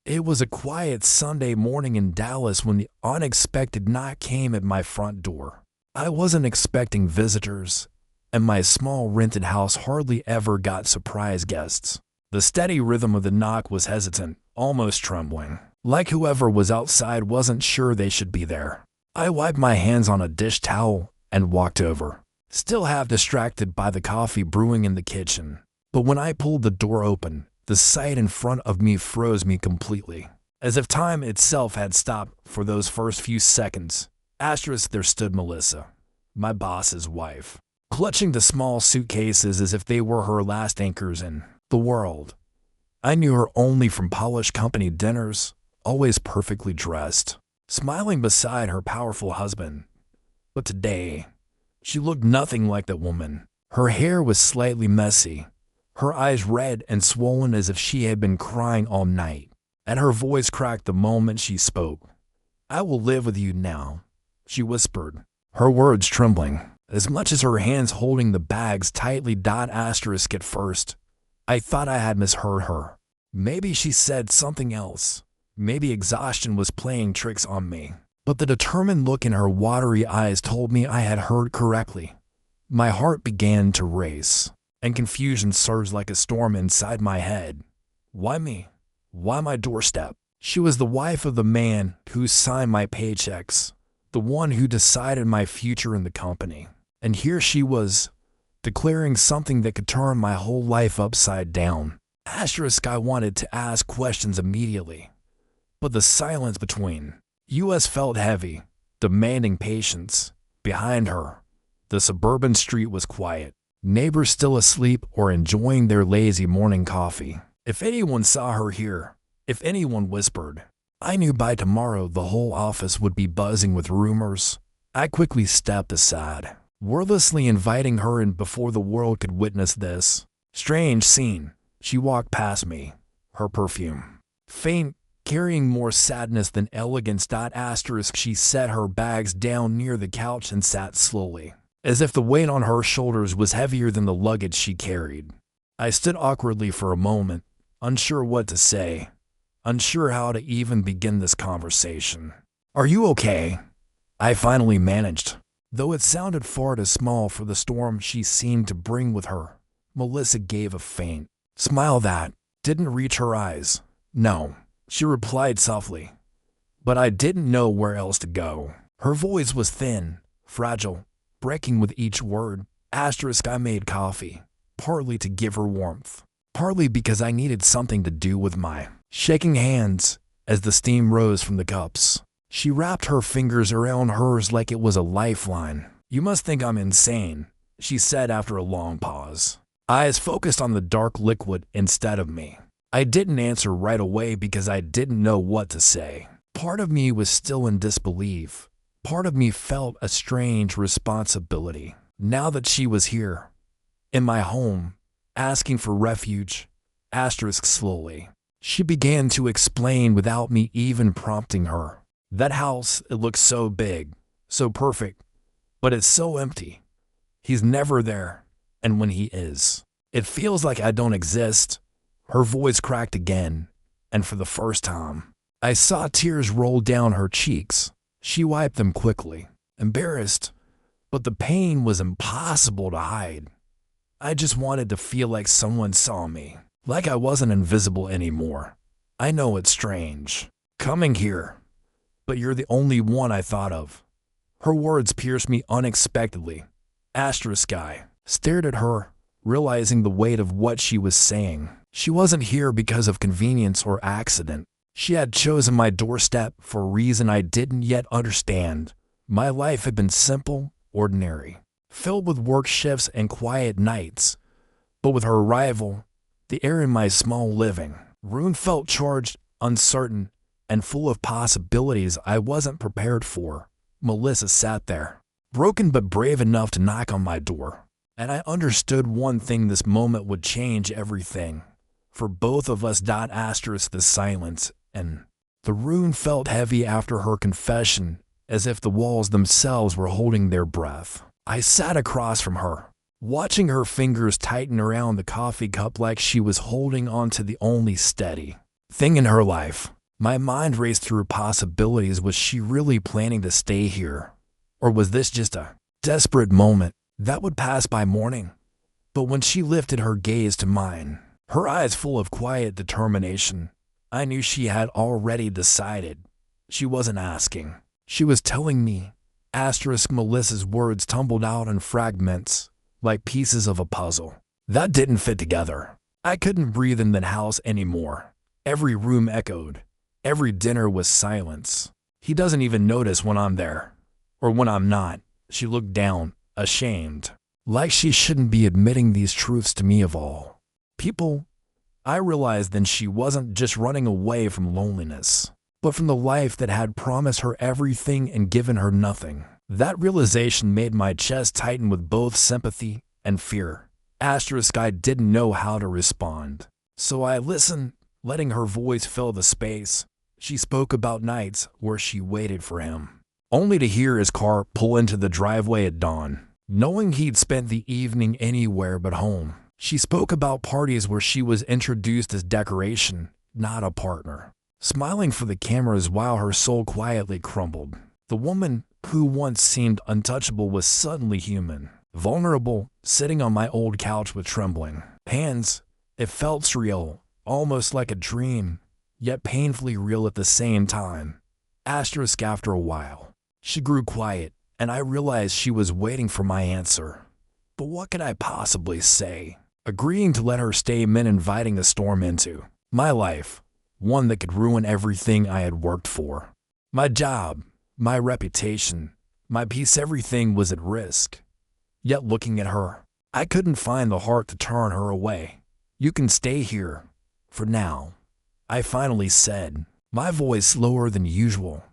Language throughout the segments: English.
It was a quiet Sunday morning in Dallas when the unexpected knock came at my front door. I wasn't expecting visitors, and my small rented house hardly ever got surprise guests. The steady rhythm of the knock was hesitant, almost trembling, like whoever was outside wasn't sure they should be there. I wiped my hands on a dish towel and walked over, still half distracted by the coffee brewing in the kitchen. But when I pulled the door open, the sight in front of me froze me completely, as if time itself had stopped for those first few seconds. There stood Melissa, my boss's wife, clutching the small suitcases as if they were her last anchors in the world. I knew her only from polished company dinners, always perfectly dressed, smiling beside her powerful husband. But today, she looked nothing like that woman. Her hair was slightly messy, her eyes red and swollen as if she had been crying all night, and her voice cracked the moment she spoke. "I will live with you now," she whispered, her words trembling, as much as her hands holding the bags tightly. At first, I thought I had misheard her. Maybe she said something else. Maybe exhaustion was playing tricks on me. But the determined look in her watery eyes told me I had heard correctly. My heart began to race, and confusion surged like a storm inside my head. Why me? Why my doorstep? She was the wife of the man who signed my paychecks, the one who decided my future in the company. And here she was, declaring something that could turn my whole life upside down. I wanted to ask questions immediately, but the silence between us felt heavy, demanding patience. Behind her, the suburban street was quiet, neighbors still asleep or enjoying their lazy morning coffee. If anyone saw her here, if anyone whispered, I knew by tomorrow the whole office would be buzzing with rumors. I quickly stepped aside, wordlessly inviting her in before the world could witness this strange scene. She walked past me, her perfume faint, carrying more sadness than elegance. She set her bags down near the couch and sat slowly, as if the weight on her shoulders was heavier than the luggage she carried. I stood awkwardly for a moment, unsure what to say, unsure how to even begin this conversation. "Are you okay?" I finally managed, though it sounded far too small for the storm she seemed to bring with her. Melissa gave a faint smile that didn't reach her eyes. "No," she replied softly, but I didn't know where else to go. Her voice was thin, fragile, breaking with each word. I made coffee, partly to give her warmth, partly because I needed something to do with my shaking hands as the steam rose from the cups. She wrapped her fingers around hers like it was a lifeline. "You must think I'm insane," she said after a long pause, eyes focused on the dark liquid instead of me. I didn't answer right away because I didn't know what to say. Part of me was still in disbelief. Part of me felt a strange responsibility. Now that she was here, in my home, asking for refuge, slowly, she began to explain without me even prompting her. "That house, it looks so big, so perfect, but it's so empty. He's never there, and when he is, it feels like I don't exist." Her voice cracked again, and for the first time, I saw tears roll down her cheeks. She wiped them quickly, embarrassed, but the pain was impossible to hide. I just wanted to feel like someone saw me, like I wasn't invisible anymore. "I know it's strange, coming here, but you're the only one I thought of." Her words pierced me unexpectedly. I stared at her, realizing the weight of what she was saying. She wasn't here because of convenience or accident. She had chosen my doorstep for a reason I didn't yet understand. My life had been simple, ordinary, filled with work shifts and quiet nights. But with her arrival, the air in my small living room felt charged, uncertain, and full of possibilities I wasn't prepared for. Melissa sat there, broken but brave enough to knock on my door. And I understood one thing: this moment would change everything. For both of us. The silence and the room felt heavy after her confession, as if the walls themselves were holding their breath. I sat across from her, watching her fingers tighten around the coffee cup like she was holding on to the only steady thing in her life. My mind raced through possibilities. Was she really planning to stay here? Or was this just a desperate moment that would pass by morning? But when she lifted her gaze to mine, her eyes full of quiet determination, I knew she had already decided. She wasn't asking. She was telling me. Melissa's words tumbled out in fragments, like pieces of a puzzle that didn't fit together. I couldn't breathe in that house anymore. Every room echoed. Every dinner was silence. He doesn't even notice when I'm there, or when I'm not. She looked down, ashamed, like she shouldn't be admitting these truths to me of all people. I realized then she wasn't just running away from loneliness, but from the life that had promised her everything and given her nothing. That realization made my chest tighten with both sympathy and fear. I didn't know how to respond, so I listened, letting her voice fill the space. She spoke about nights where she waited for him, only to hear his car pull into the driveway at dawn, knowing he'd spent the evening anywhere but home. She spoke about parties where she was introduced as decoration, not a partner, smiling for the cameras while her soul quietly crumbled. The woman who once seemed untouchable was suddenly human, vulnerable, sitting on my old couch with trembling hands. It felt surreal, almost like a dream, yet painfully real at the same time. After a while, she grew quiet, and I realized she was waiting for my answer. But what could I possibly say? Agreeing to let her stay meant inviting a storm into my life, one that could ruin everything I had worked for. My job, my reputation, my peace, everything was at risk. Yet looking at her, I couldn't find the heart to turn her away. "You can stay here, for now," I finally said, my voice lower than usual,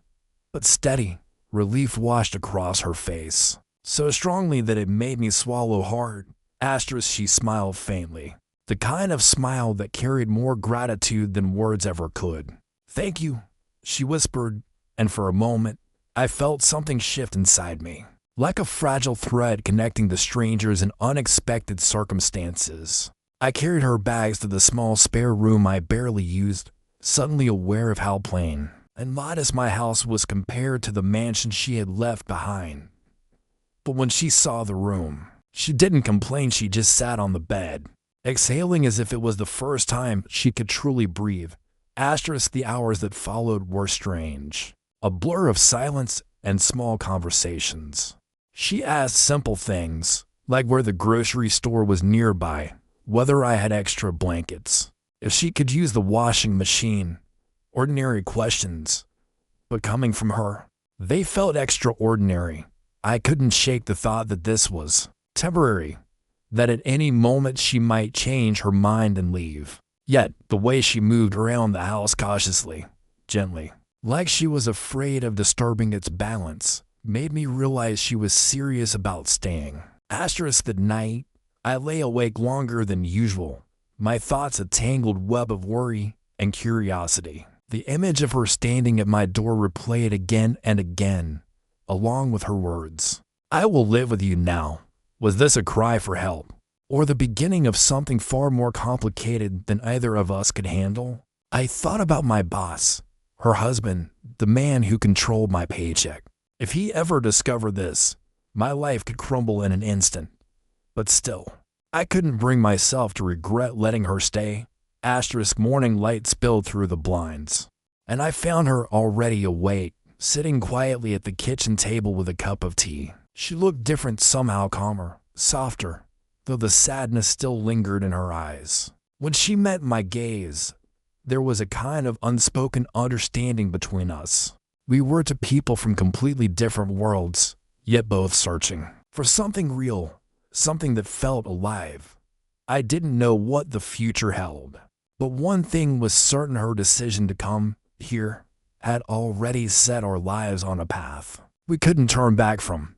but steady. Relief washed across her face, so strongly that it made me swallow hard. She smiled faintly, the kind of smile that carried more gratitude than words ever could. "Thank you," she whispered, and for a moment, I felt something shift inside me, like a fragile thread connecting the strangers in unexpected circumstances. I carried her bags to the small spare room I barely used, suddenly aware of how plain and modest my house was compared to the mansion she had left behind. But when she saw the room, she didn't complain. She just sat on the bed, exhaling as if it was the first time she could truly breathe. The hours that followed were strange, a blur of silence and small conversations. She asked simple things, like where the grocery store was nearby, whether I had extra blankets, if she could use the washing machine. Ordinary questions, but coming from her, they felt extraordinary. I couldn't shake the thought that this was temporary, that at any moment she might change her mind and leave. Yet, the way she moved around the house cautiously, gently, like she was afraid of disturbing its balance, made me realize she was serious about staying. That night, I lay awake longer than usual, my thoughts a tangled web of worry and curiosity. The image of her standing at my door replayed again and again, along with her words. "I will live with you now." Was this a cry for help, or the beginning of something far more complicated than either of us could handle? I thought about my boss, her husband, the man who controlled my paycheck. If he ever discovered this, my life could crumble in an instant. But still, I couldn't bring myself to regret letting her stay. Morning light spilled through the blinds, and I found her already awake, sitting quietly at the kitchen table with a cup of tea. She looked different, somehow calmer, softer, though the sadness still lingered in her eyes. When she met my gaze, there was a kind of unspoken understanding between us. We were two people from completely different worlds, yet both searching for something real, something that felt alive. I didn't know what the future held, but one thing was certain: her decision to come here had already set our lives on a path we couldn't turn back from.